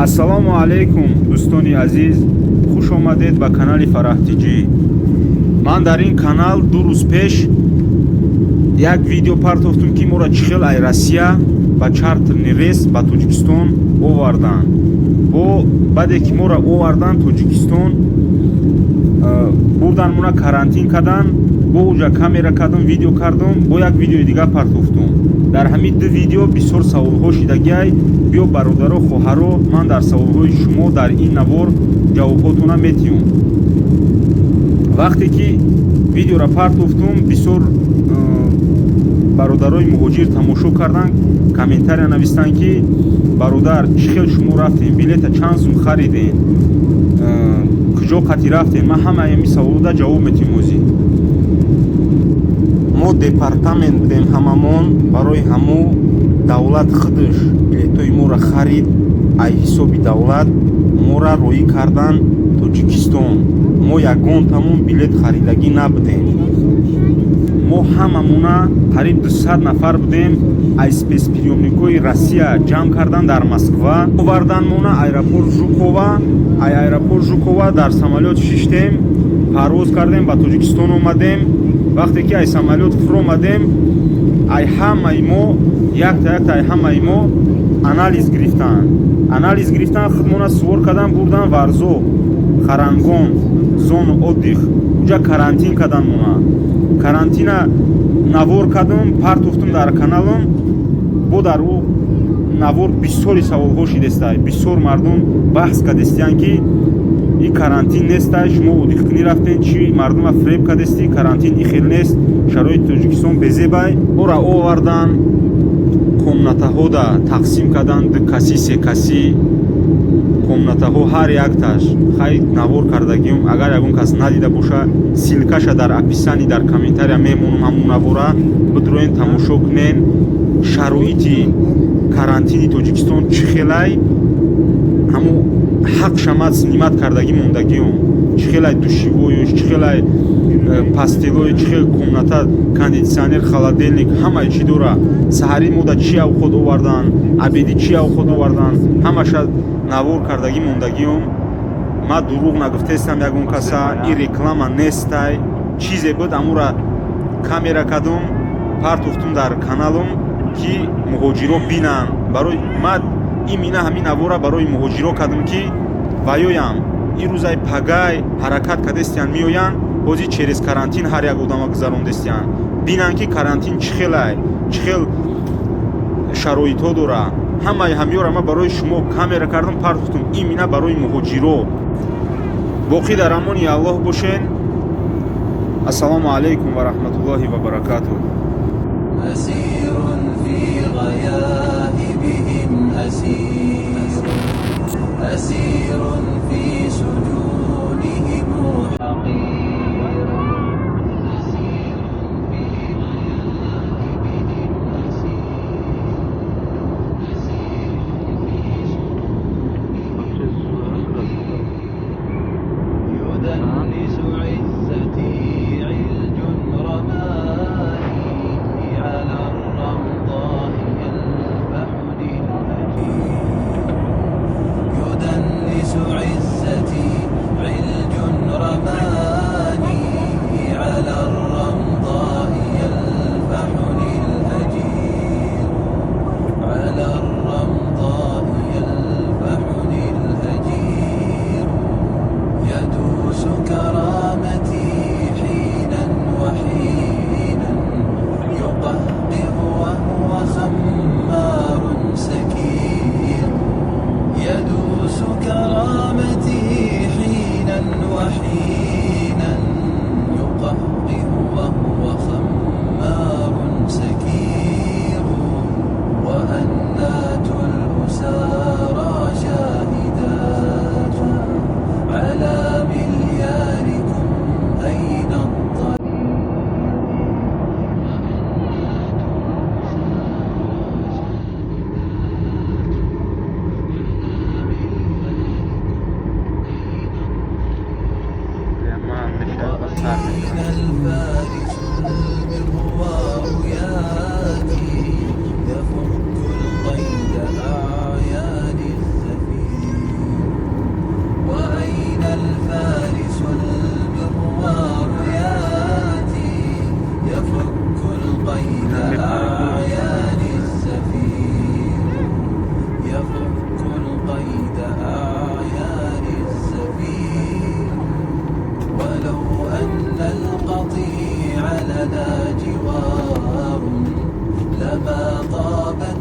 ассалому алайкум дӯстони азиз, хуш омадед ба канали Фараҳтиҷӣ. Ман дар ин канал 2 рӯз пеш як видео партофтум ки моро чӣ хел ай Россия ба чартерни рейс ба Тоҷикистон оварданд. Бо баъде ки моро оварданд Тоҷикистон, бурдан мона карантин кадан, бо уҷа камера кардум, видео кардум, бо як видеои дига партофтум. дар ҳамин ду видео бисёр саволҳо шидагиай. биё бародаро, хоҳаро, ман дар саволҳои шумо дар ин навор ҷавобҳотона метиҳам. вақте ки видеора партофтум, бисёр бародарои муҳоҷир тамошо карданд, комментария навистанд ки бародар, чӣ хел шумо рафтем, билета чанд сум харидем, куҷо қати рафтем. ман ҳамаи ҳамин саволода ҷавоб метиҳам озӣ. мо департамент будем ҳамамон барои ҳамо давлат худаш билетои моро харид, ай ҳисоби давлат моро роӣ кардан Тоҷикистон. мо ягонтамон билет харидагӣ набудем. мо ҳамамона қариб 200 нафар будем. ай спецприёмникои Россия ҷамъ кардан дар Москва оварданмона аэропорт Жукова. ай аэропорт Жукова дар самолёт шиштем, парвоз кардем, ба Тоҷикистон омадем. вақте ки ай самолёт фур омадем, ай ҳамаи мо якта ай ҳамаи мо анализ гирифтанд. анализ гирифтан, худмона сувор кардан, бурдан варзо, харангон, зону отдих, уҷа карантин кардан. мона карантина навор кардум, партофтум дар каналам. бо дар ӯ навор бисёри саволҳо шидестай. бисёр мардум баҳс кардестиянд ки ин карантин нестай, шумо отдихкунӣ рафтен, чӣ мардума фреб кардести, карантин ин хел нест, шароити Тоҷикистон безебай. ора овардан, комнатаҳода тақсим кардан, 2 каси 3 каси комнатаҳо ҳар якташ хай навор кардагиам. агар ягон кас надида боша, силкаша дар описани дар комментария мемонам, ҳамун навора бидроен тамошо кунен. шароити карантини Тоҷикистон чӣ хелай, ҳамун ҳақ шамат снимат кардагӣ мондагиам. чӣ хелай душивоёш, чӣ хелай пастелои, чӣ хел комната, кондитсионер, холодильник, ҳамаи чӣ дора. саҳари мода чӣ авхот овардан, абеди чӣ авхот овардан, ҳамаша навор кардагӣ мондагиам. ман дурӯғ нагуфтаистам ягон каса, ин реклама нестай. чизе буд, амура камера кардум, партофтум дар каналам ки муҳоҷиро бинанд. барои ман имина ҳамин навора барои муҳоҷиро кардам ки ваёям ин рӯзай пагай ҳаракат кардестиянд, меоянд ҳозир через карантин ҳар як одама гузарондестиянд. бинанд ки карантин чӣ хелай, чӣ хел шароитҳо дора. ҳамаи ҳамёра ман барои шумо камера кардам, партофтум имина барои муҳоҷиро. боқӣ дар амони аллоҳ бошен. ассалому алайкум ва раҳматуллоҳи ва баракатуҳ. أسير في غياهبهم أسير في سجونهم حقير أسير في غياهبهم أسير في سجونهم يدنس عزتي علج رماني على الرمضاء يلفح للهجير يدنس عزتي علج رماني القطيع لنا جوار لما طال